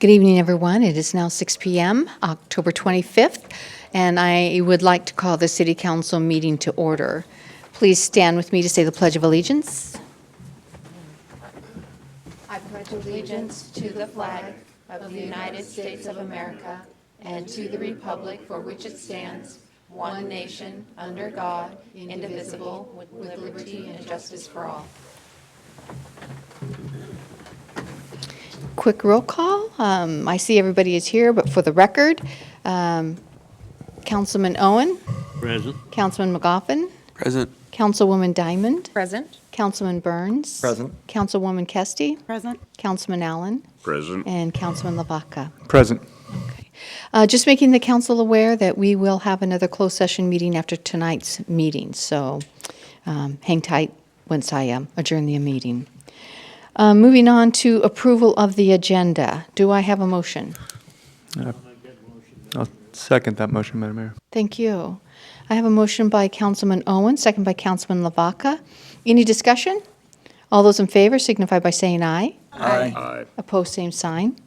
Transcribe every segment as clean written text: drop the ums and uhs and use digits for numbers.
Good evening, everyone. It is now 6 p.m., October 25th, and I would like to call the City Council meeting to order. Please stand with me to say the Pledge of Allegiance. I pledge allegiance to the flag of the United States of America and to the republic for which it stands, one nation, under God, indivisible, with liberty and justice for all. Quick roll call. I see everybody is here, but for the record, Councilman Owen. Present. Councilman McGoffin. Present. Councilwoman Diamond. Present. Councilman Burns. Present. Councilwoman Kesty. Present. Councilman Allen. Present. And Councilman Lavaca. Present. Okay. Just making the council aware that we will have another closed session meeting after tonight's meeting, so hang tight once I adjourn the meeting. Moving on to approval of the agenda. Do I have a motion? I'll second that motion, Madam Mayor. Thank you. I have a motion by Councilman Owen, second by Councilman Lavaca. Any discussion? All those in favor signify by saying aye. Aye. Aye. Opposed, same sign.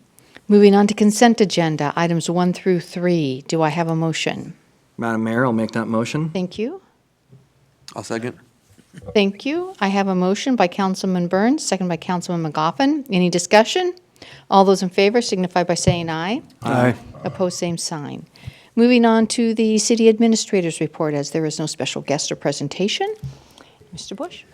Moving on to consent agenda, items 1 through 3. Do I have a motion? Madam Mayor, I'll make that motion. Thank you. I'll second. Thank you. I have a motion by Councilman Burns, second by Councilman McGoffin. Any discussion? All those in favor signify by saying aye. Aye. Opposed, same sign. Moving on to the city administrator's report, as there is no special guest or presentation. Mr. Bush?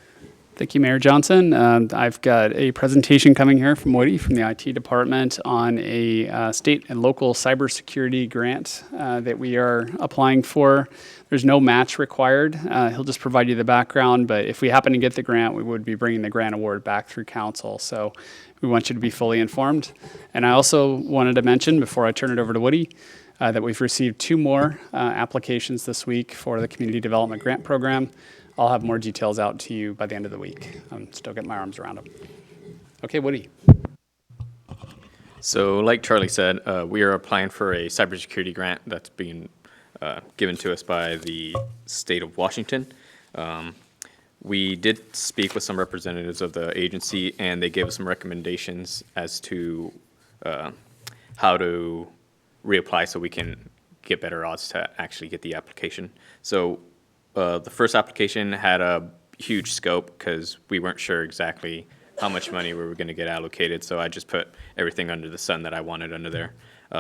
Thank you, Mayor Johnson. I've got a presentation coming here from Woody from the IT department on a state and local cybersecurity grant that we are applying for. There's no match required. He'll just provide you the background, but if we happen to get the grant, we would be bringing the grant award back through council. So we want you to be fully informed. And I also wanted to mention, before I turn it over to Woody, that we've received 2 more applications this week for the Community Development Grant Program. I'll have more details out to you by the end of the week. I'm still getting my arms around them. Okay, Woody. So like Charlie said, we are applying for a cybersecurity grant that's being given to us by the state of Washington. We did speak with some representatives of the agency, and they gave us some recommendations as to how to reapply so we can get better odds to actually get the application. So the first application had a huge scope because we weren't sure exactly how much money we were going to get allocated, so I just put everything under the sun that I wanted under there.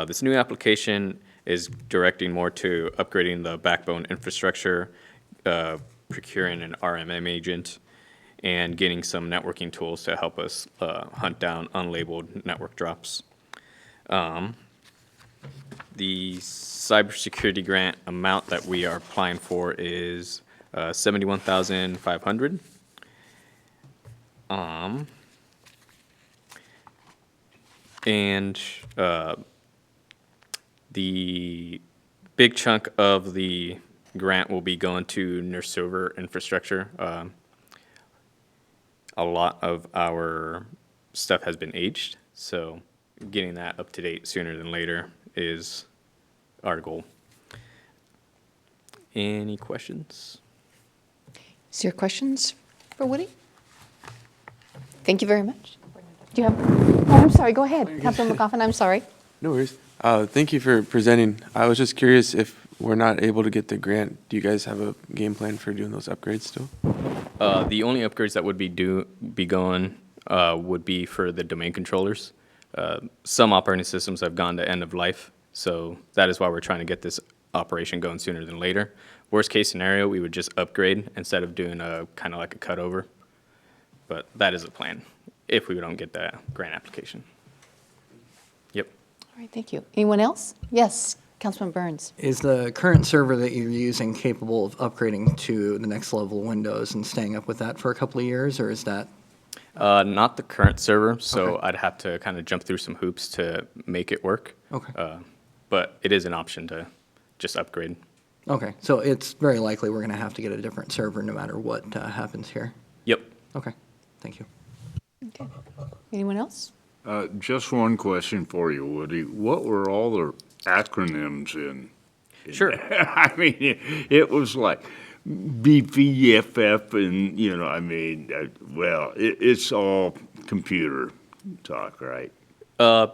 This new application is directing more to upgrading the backbone infrastructure, procuring an RMM agent, and getting some networking tools to help us hunt down unlabeled network drops. The cybersecurity grant amount that we are applying for is $71,500. The big chunk of the grant will be going to nurse server infrastructure. A lot of our stuff has been aged, so getting that up to date sooner than later is our goal. Any questions? Is there questions for Woody? Thank you very much. Do you have? Oh, I'm sorry. Go ahead, Councilman McGoffin. I'm sorry. No worries. Thank you for presenting. I was just curious, if we're not able to get the grant, do you guys have a game plan for doing those upgrades still? The only upgrades that would be going would be for the domain controllers. Some operating systems have gone to end of life, so that is why we're trying to get this operation going sooner than later. Worst case scenario, we would just upgrade instead of doing a kind of like a cutover. But that is a plan if we don't get that grant application. Yep. All right, thank you. Anyone else? Yes, Councilman Burns. Is the current server that you're using capable of upgrading to the next level Windows and staying up with that for a couple of years, or is that? Not the current server, so Okay. I'd have to kind of jump through some hoops to make it work. Okay. But it is an option to just upgrade. Okay, so it's very likely we're going to have to get a different server no matter what happens here. Yep. Okay, thank you. Okay. Anyone else? Just one question for you, Woody. What were all the acronyms in Sure. I mean, it was like BPFF and, you know, I mean, well, it's all computer talk, right?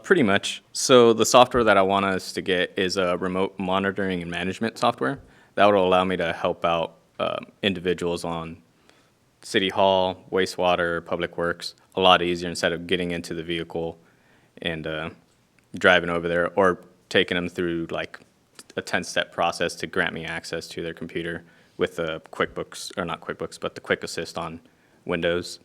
Pretty much. So the software that I want us to get is a remote monitoring and management software that will allow me to help out individuals on City Hall, wastewater, public works a lot easier instead of getting into the vehicle and driving over there or taking them through like a 10-step process to grant me access to their computer with the QuickBooks, or not QuickBooks, but the Quick Assist on Windows.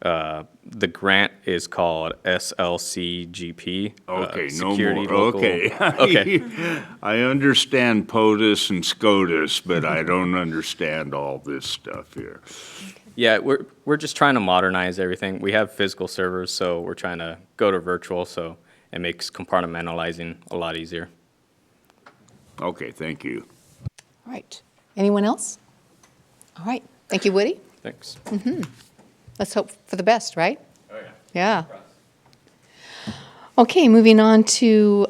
The grant is called SLCGP. Okay, no Security more, Local- okay. Okay. I understand POTUS and SCOTUS, but I don't understand all this stuff here. Yeah, we're just trying to modernize everything. We have physical servers, so we're trying to go to virtual, so it makes compartmentalizing a lot easier. Okay, thank you. All right. Anyone else? All right. Thank you, Woody. Thanks. Let's hope for the best, right? Oh, yeah. Yeah. Okay, moving on to,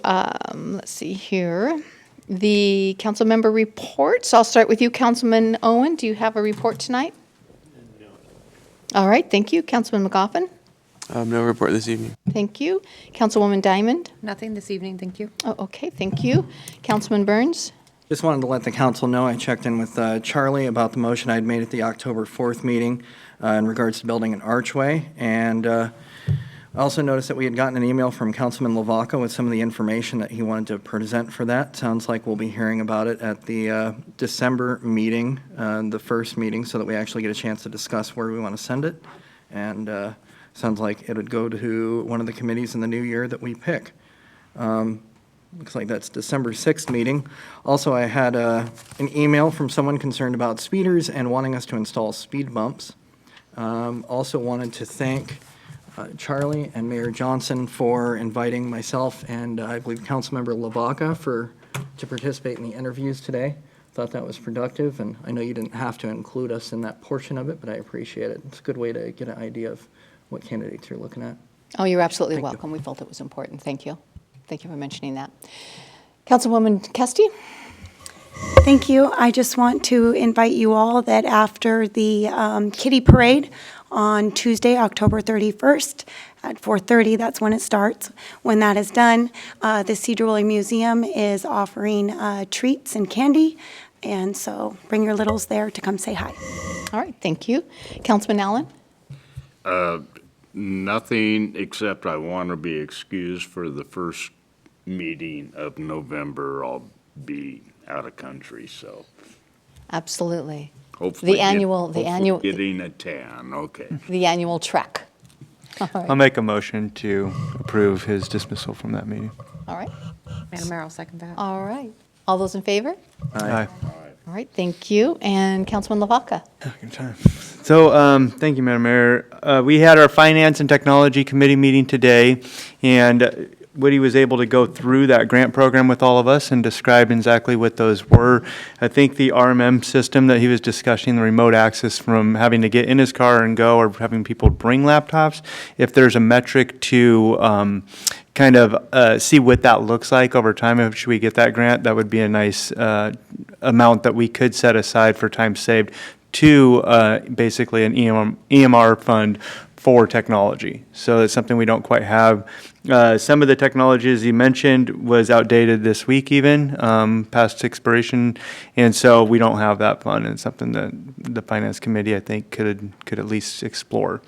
let's see here, the council member reports. I'll start with you, Councilman Owen. Do you have a report tonight? No. All right, thank you. Councilman McGoffin? No report this evening. Thank you. Councilwoman Diamond? Nothing this evening, thank you. Oh, okay, thank you. Councilman Burns? Just wanted to let the council know I checked in with Charlie about the motion I'd made at the October 4th meeting in regards to building an archway. And I also noticed that we had gotten an email from Councilman Lavaca with some of the information that he wanted to present for that. Sounds like we'll be hearing about it at the December meeting, the first meeting, so that we actually get a chance to discuss where we want to send it. And sounds like it would go to one of the committees in the new year that we pick. Looks like that's December 6th meeting. Also, I had an email from someone concerned about speeders and wanting us to install speed bumps. Also wanted to thank Charlie and Mayor Johnson for inviting myself and I believe Councilmember Lavaca to participate in the interviews today. Thought that was productive, and I know you didn't have to include us in that portion of it, but I appreciate it. It's a good way to get an idea of what candidates you're looking at. Oh, you're absolutely Thank you. welcome. We felt it was important. Thank you. Thank you for mentioning that. Councilwoman Kesty? Thank you. I just want to invite you all that after the Kitty Parade on Tuesday, October 31st at 4:30, that's when it starts. When that is done, the Sedro-Woolley Museum is offering treats and candy, and so bring your littles there to come say hi. All right, thank you. Councilman Allen? Nothing except I want to be excused for the first meeting of November. I'll be out of country, so Absolutely. hopefully annual- getting a tan. Okay. The annual trek. All right. I'll make a motion to approve his dismissal from that meeting. All right. Madam Mayor, I'll second that. All right. All those in favor? Aye. All right, thank you. And Councilman Lavaca? Good time. So, thank you, Madam Mayor. We had our Finance and Technology Committee meeting today, and Woody was able to go through that grant program with all of us and describe exactly what those were. I think the RMM system that he was discussing, the remote access from having to get in his car and go, or having people bring laptops, if there's a metric to kind of see what that looks like over time, if should we get that grant, that would be a nice amount that we could set aside for time saved to basically an EMR fund for technology. So it's something we don't quite have. Some of the technologies you mentioned was outdated this week even, past expiration, and so we don't have that fund, and it's something that the Finance Committee, I think, could at least explore.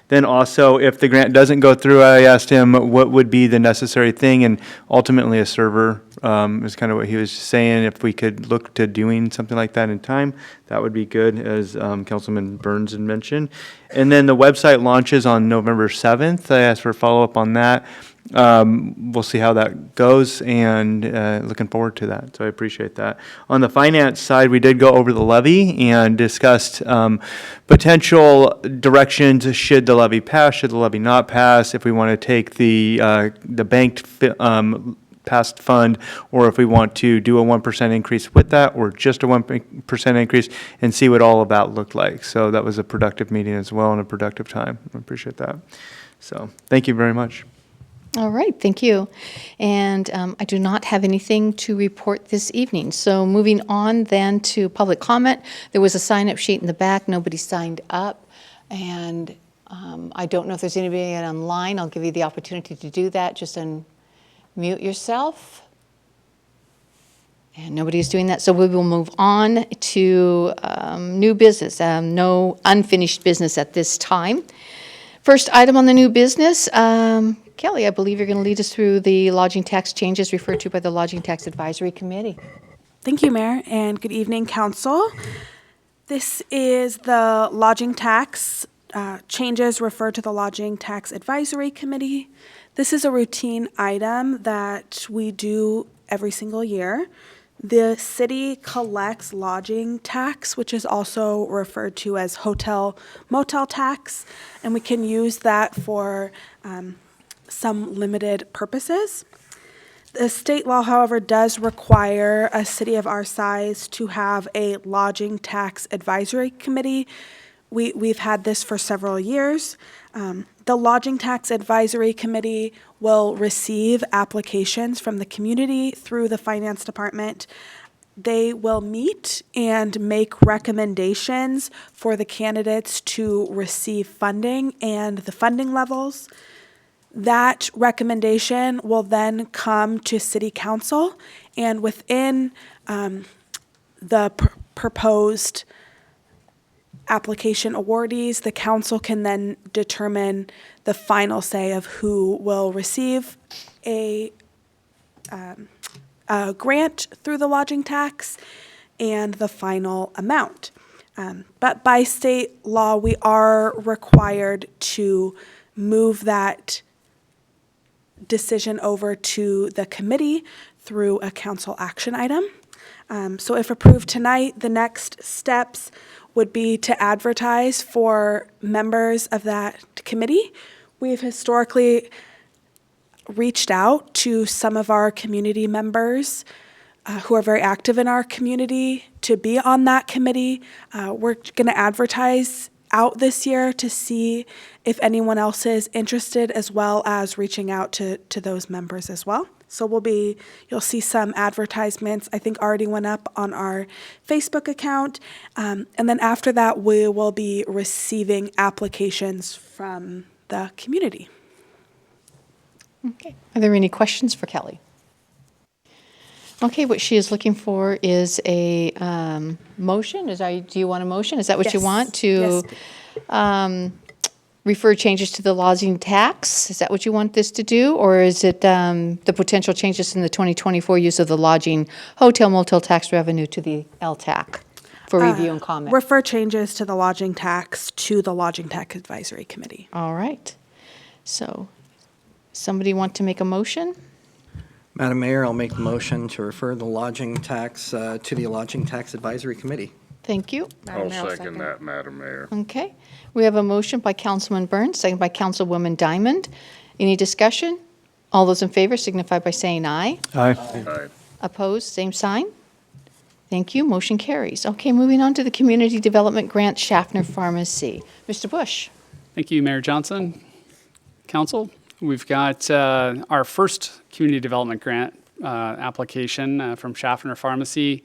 Then also, if the grant doesn't go through, I asked him what would be the necessary thing, and ultimately a server is kind of what he was saying. If we could look to doing something like that in time, that would be good, as Councilman Burns had mentioned. And then the website launches on November 7th. I asked for a follow-up on that. We'll see how that goes, and looking forward to that. So I appreciate that. On the finance side, we did go over the levy and discussed potential directions. Should the levy pass? Should the levy not pass? If we want to take the banked past fund, or if we want to do a 1% increase with that, or just a 1% increase, and see what all of that looked like. So that was a productive meeting as well, and a productive time. I appreciate that. So thank you very much. All right, thank you. And I do not have anything to report this evening. So moving on then to public comment. There was a sign-up sheet in the back. Nobody signed up. And I don't know if there's anybody online. I'll give you the opportunity to do that. Just unmute yourself. And nobody is doing that, so we will move on to new business. No unfinished business at this time. First item on the new business, Kelly, I believe you're going to lead us through the lodging tax changes referred to by the Lodging Tax Advisory Committee. Thank you, Mayor, and good evening, Council. This is the lodging tax changes referred to the Lodging Tax Advisory Committee. This is a routine item that we do every single year. The city collects lodging tax, which is also referred to as hotel motel tax, and we can use that for some limited purposes. The state law, however, does require a city of our size to have a lodging tax advisory committee. We've had this for several years. The Lodging Tax Advisory Committee will receive applications from the community through the Finance Department. They will meet and make recommendations for the candidates to receive funding and the funding levels. That recommendation will then come to City Council, and within the proposed application awardees, the council can then determine the final say of who will receive a grant through the lodging tax and the final amount. But by state law, we are required to move that decision over to the committee through a council action item. So if approved tonight, the next steps would be to advertise for members of that committee. We've historically reached out to some of our community members who are very active in our community to be on that committee. We're going to advertise out this year to see if anyone else is interested, as well as reaching out to those members as well. So you'll see some advertisements, I think already went up on our Facebook account. And then after that, we will be receiving applications from the community. Okay. Are there any questions for Kelly? Okay, what she is looking for is a motion. Do you want a motion? Is that what you Yes. want? To refer changes to the lodging tax? Is that what you want this to do? Or is it the potential changes in the 2024 use of the lodging hotel motel tax revenue to the LTAC for review and comment? Refer changes to the lodging tax to the Lodging Tax Advisory Committee. All right. So, somebody want to make a motion? Madam Mayor, I'll make the motion to refer the lodging tax to the Lodging Tax Advisory Committee. Thank you. I'll second that, Madam Mayor. Okay. We have a motion by Councilman Burns, second by Councilwoman Diamond. Any discussion? All those in favor signify by saying aye. Aye. Aye. Opposed, same sign. Thank you. Motion carries. Okay, moving on to the Community Development Grant Schaffner Pharmacy. Mr. Bush. Thank you, Mayor Johnson. Council, we've got our first community development grant application from Schaffner Pharmacy.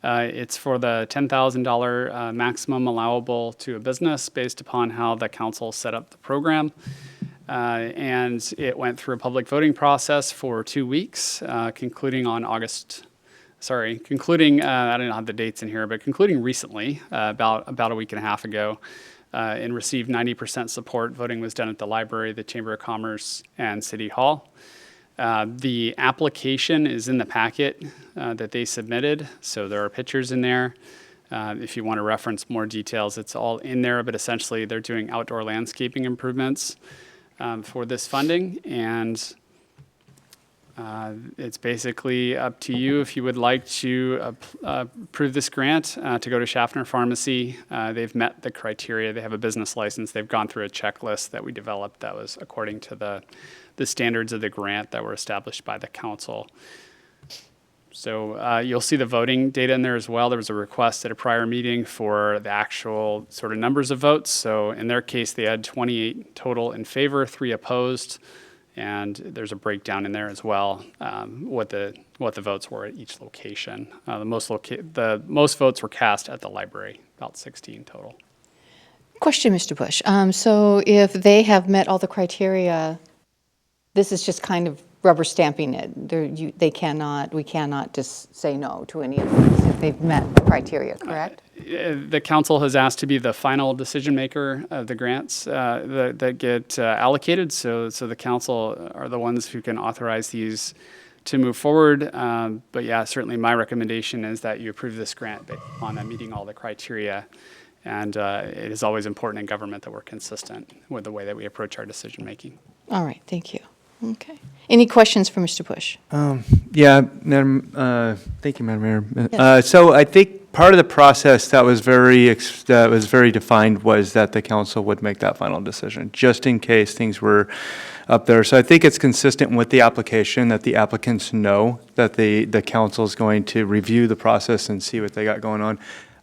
It's for the $10,000 maximum allowable to a business based upon how the council set up the program. And it went through a public voting process for 2 weeks, concluding, I don't have the dates in here, but concluding recently, about a week and a half ago, and received 90% support. Voting was done at the library, the Chamber of Commerce, and City Hall. The application is in the packet that they submitted, so there are pictures in there. If you want to reference more details, it's all in there, but essentially they're doing outdoor landscaping improvements for this funding, and it's basically up to you if you would like to approve this grant to go to Schaffner Pharmacy. They've met the criteria. They have a business license. They've gone through a checklist that we developed that was according to the standards of the grant that were established by the council. So you'll see the voting data in there as well. There was a request at a prior meeting for the actual sort of numbers of votes. So in their case, they had 28 total in favor, 3 opposed, and there's a breakdown in there as well, what the votes were at each location. The most votes were cast at the library, about 16 total. Question, Mr. Bush. So if they have met all the criteria, this is just kind of rubber stamping it. We cannot just say no to any of these if they've met the criteria, correct? The council has asked to be the final decision maker of the grants that get allocated. So the council are the ones who can authorize these to move forward. But yeah, certainly my recommendation is that you approve this grant based on meeting all the criteria. And it is always important in government that we're consistent with the way that we approach our decision making. All right, thank you. Okay. Any questions for Mr. Bush? Yeah, thank you, Madam Mayor. So I think part of the process that was very defined was that the council would make that final decision, just in case things were up there. So I think it's consistent with the application that the applicants know that the council is going to review the process and see what they got going on.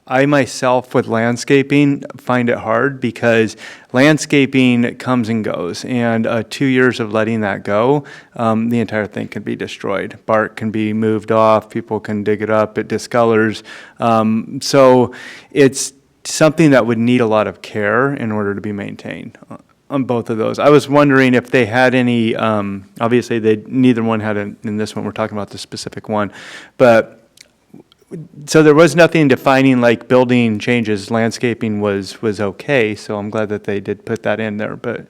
I myself, with landscaping, find it hard because landscaping comes and goes, and 2 years of letting that go, the entire thing can be destroyed. Bark can be moved off, people can dig it up, it discolors. So it's something that would need a lot of care in order to be maintained on both of those. I was wondering if they had any, obviously neither one had in this one, we're talking about the specific one, but so there was nothing defining like building changes, landscaping was okay, so I'm glad that they did put that in there, but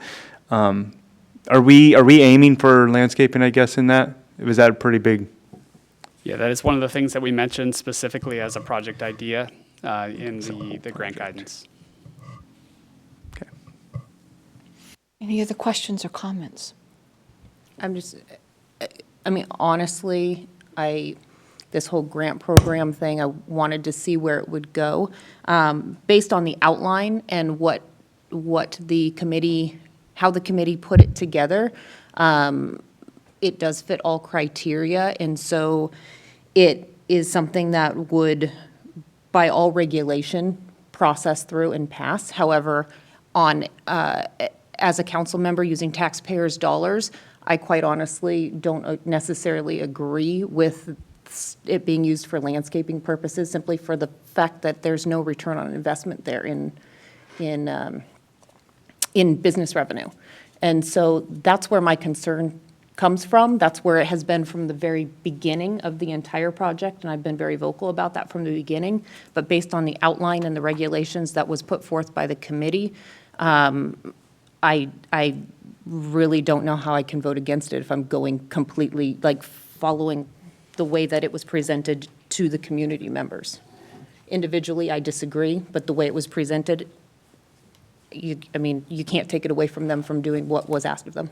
are we aiming for landscaping, I guess, in that? Was that a pretty big? Yeah, that is one of the things that we mentioned specifically as a project idea in the grant guidance. Okay. Any other questions or comments? Honestly, this whole grant program thing, I wanted to see where it would go. Based on the outline and what the committee, how the committee put it together, it does fit all criteria, and so it is something that would, by all regulation, process through and pass. However, as a council member using taxpayers' dollars, I quite honestly don't necessarily agree with it being used for landscaping purposes, simply for the fact that there's no return on investment there in business revenue. And so that's where my concern comes from. That's where it has been from the very beginning of the entire project, and I've been very vocal about that from the beginning. But based on the outline and the regulations that was put forth by the committee, I really don't know how I can vote against it if I'm going completely, like, following the way that it was presented to the community members. Individually, I disagree, but the way it was presented, you can't take it away from them from doing what was asked of them.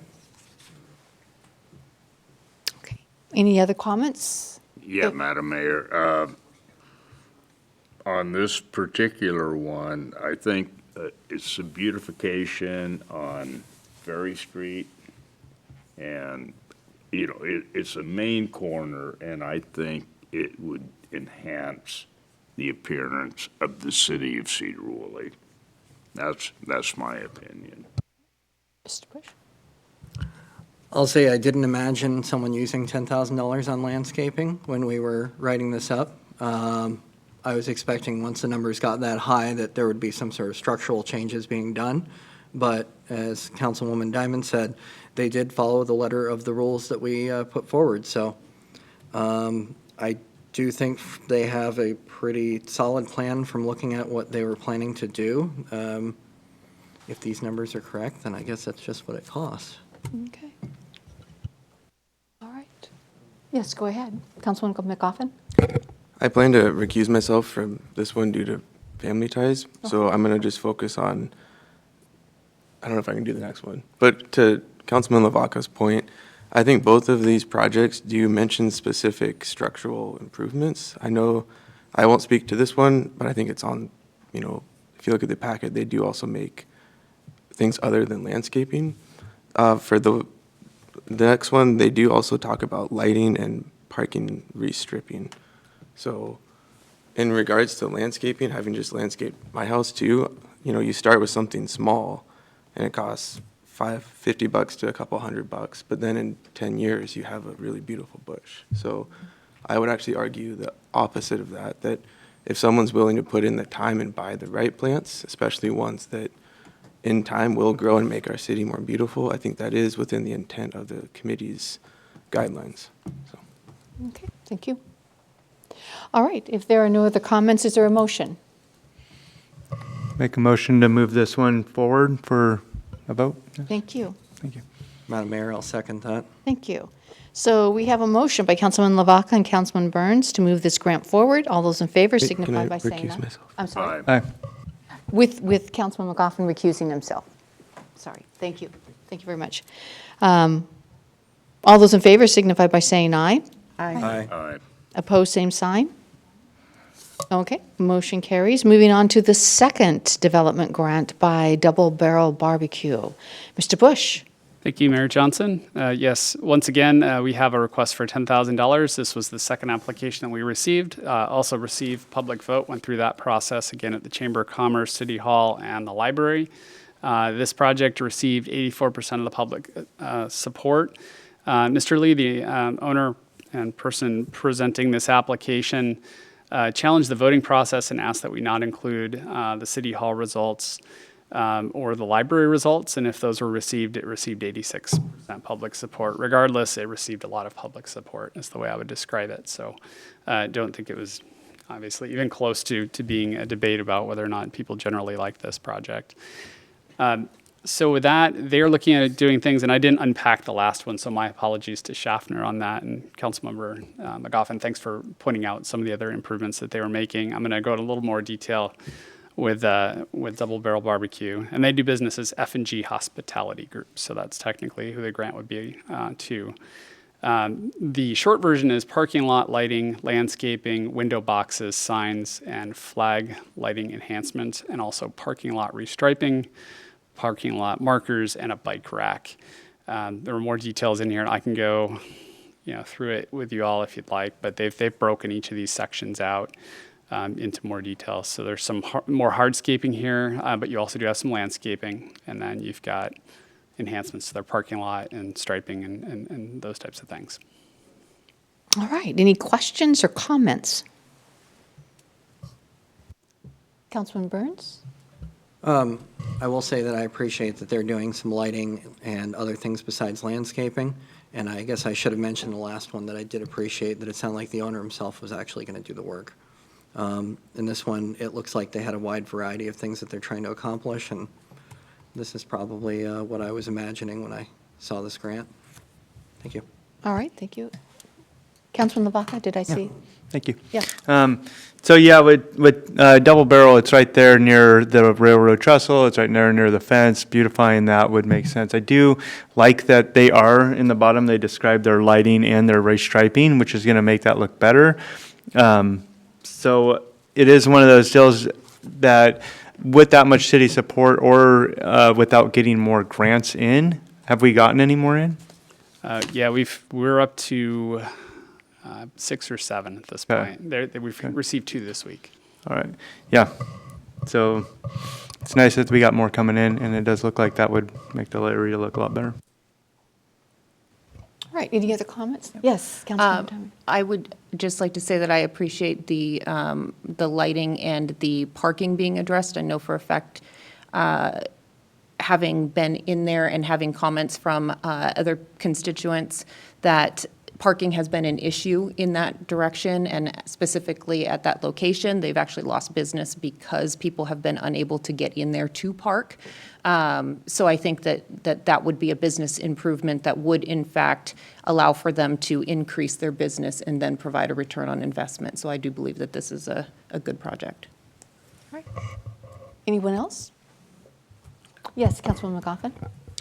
Okay. Any other comments? Yeah, Madam Mayor, on this particular one, I think it's a beautification on Ferry Street, and it's a main corner, and I think it would enhance the appearance of the city of Sedro-Woolley. That's my opinion. Mr. Bush? I'll say I didn't imagine someone using $10,000 on landscaping when we were writing this up. I was expecting once the numbers got that high that there would be some sort of structural changes being done. But as Councilwoman Diamond said, they did follow the letter of the rules that we put forward. So I do think they have a pretty solid plan from looking at what they were planning to do. If these numbers are correct, then I guess that's just what it costs. Okay. All right. Yes, go ahead. Councilwoman McGoffin? I plan to recuse myself from this one due to family ties, so I'm going to just focus on, I don't know if I can do the next one, but to Councilman Lavaca's point, I think both of these projects do mention specific structural improvements. I know I won't speak to this one, but I think it's on, if you look at the packet, they do also make things other than landscaping. For the next one, they do also talk about lighting and parking restripping. So in regards to landscaping, having just landscaped my house too, you start with something small and it costs $50 to a couple $100, but then in 10 years you have a really beautiful bush. So I would actually argue the opposite of that if someone's willing to put in the time and buy the right plants, especially ones that in time will grow and make our city more beautiful. I think that is within the intent of the committee's guidelines. So. Okay, thank you. All right, if there are no other comments, is there a motion? Make a motion to move this one forward for a vote. Yes. Thank you. Thank you. Madam Mayor, I'll second that. Thank you. So we have a motion by Councilman Lavaca and Councilman Burns to move this grant forward. All those in favor Wait, signify can I by saying recuse aye. myself? I'm sorry. Aye. Aye. With Councilman McGoffin recusing himself. Sorry. Thank you. Thank you very much. All those in favor signify by saying aye. Aye. Aye. Opposed, same sign. Okay, motion carries. Moving on to the second development grant by Double Barrel Barbecue. Mr. Bush. Thank you, Mayor Johnson. Yes, once again, we have a request for $10,000. This was the second application that we received. Also received public vote, went through that process again at the Chamber of Commerce, City Hall, and the library. This project received 84% of the public support. Mr. Lee, the owner and person presenting this application, challenged the voting process and asked that we not include the City Hall results or the library results, and if those were received, it received 86% public support. Regardless, it received a lot of public support, is the way I would describe it. So I don't think it was obviously even close to being a debate about whether or not people generally like this project. So with that, they're looking at doing things, and I didn't unpack the last one, so my apologies to Schaffner on that, and Councilmember McGoffin, thanks for pointing out some of the other improvements that they were making. I'm going to go into a little more detail with Double Barrel Barbecue, and they do business as F&G Hospitality Group, so that's technically who the grant would be to. The short version is parking lot lighting, landscaping, window boxes, signs, and flag lighting enhancement, and also parking lot restriping, parking lot markers, and a bike rack. There are more details in here, and I can go through it with you all if you'd like, but they've broken each of these sections out into more details. So there's some more hardscaping here, but you also do have some landscaping, and then you've got enhancements to their parking lot and striping and those types of things. All right, any questions or comments? Councilman Burns? I will say that I appreciate that they're doing some lighting and other things besides landscaping. And I guess I should have mentioned the last one that I did appreciate, that it sounded like the owner himself was actually going to do the work. In this one, it looks like they had a wide variety of things that they're trying to accomplish, and this is probably what I was imagining when I saw this grant. Thank you. All right, thank you. Councilman Lavaca, did I see? Thank you. Yeah. So yeah, with Double Barrel, it's right there near the railroad trestle. It's right there near the fence. Beautifying that would make sense. I do like that they are in the bottom. They describe their lighting and their race striping, which is going to make that look better. So it is one of those deals that with that much city support or without getting more grants in, have we gotten any more in? Yeah, we're up to 6 or 7 at this Okay. point. We've received 2 this week. All right. Yeah. So it's nice that we got more coming in, and it does look like that would make the area look a lot better. All right, any other comments? Yes, Councilman Thomas. I would just like to say that I appreciate the lighting and the parking being addressed. I know for a fact, having been in there and having comments from other constituents, that parking has been an issue in that direction, and specifically at that location. They've actually lost business because people have been unable to get in there to park. So I think that would be a business improvement that would, in fact, allow for them to increase their business and then provide a return on investment. So I do believe that this is a good project. All right. Anyone else? Yes, Councilman McGoffin.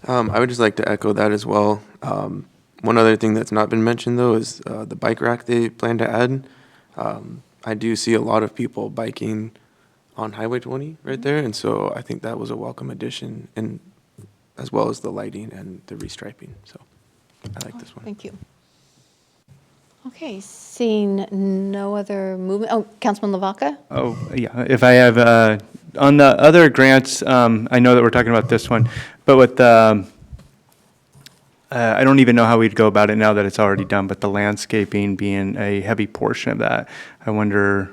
I would just like to echo that as well. One other thing that's not been mentioned, though, is the bike rack they plan to add. I do see a lot of people biking on Highway 20 right there, and so I think that was a welcome addition, and as well as the lighting and the restriping. So I like this one. Thank you. Okay, seeing no other movement. Oh, Councilman Lavaca? Oh, yeah. If I have, on the other grants, I know that we're talking about this one, but with I don't even know how we'd go about it now that it's already done, but the landscaping being a heavy portion of that, I wonder,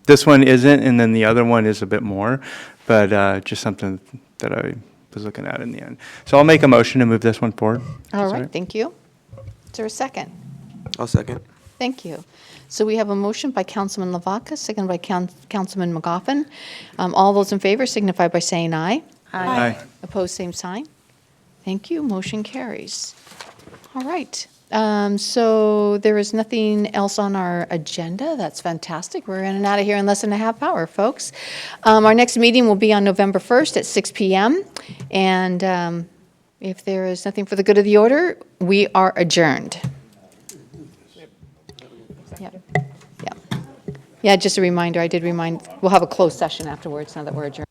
this one isn't, and then the other one is a bit more, but just something that I was looking at in the end. So I'll make a motion to move this one forward. All Is that right, thank you. Is there a second? I'll second. Thank you. So we have a motion by Councilman Lavaca, seconded by Councilman McGoffin. All those in favor signify by saying aye. Aye. Opposed, same sign. Thank you, motion carries. All right, so there is nothing else on our agenda. That's fantastic. We're in and out of here in less than a half hour, folks. Our next meeting will be on November 1st at 6 p.m. And if there is nothing for the good of the order, we are adjourned. Yeah, just a reminder, I did remind, we'll have a closed session afterwards now that we're adjourned.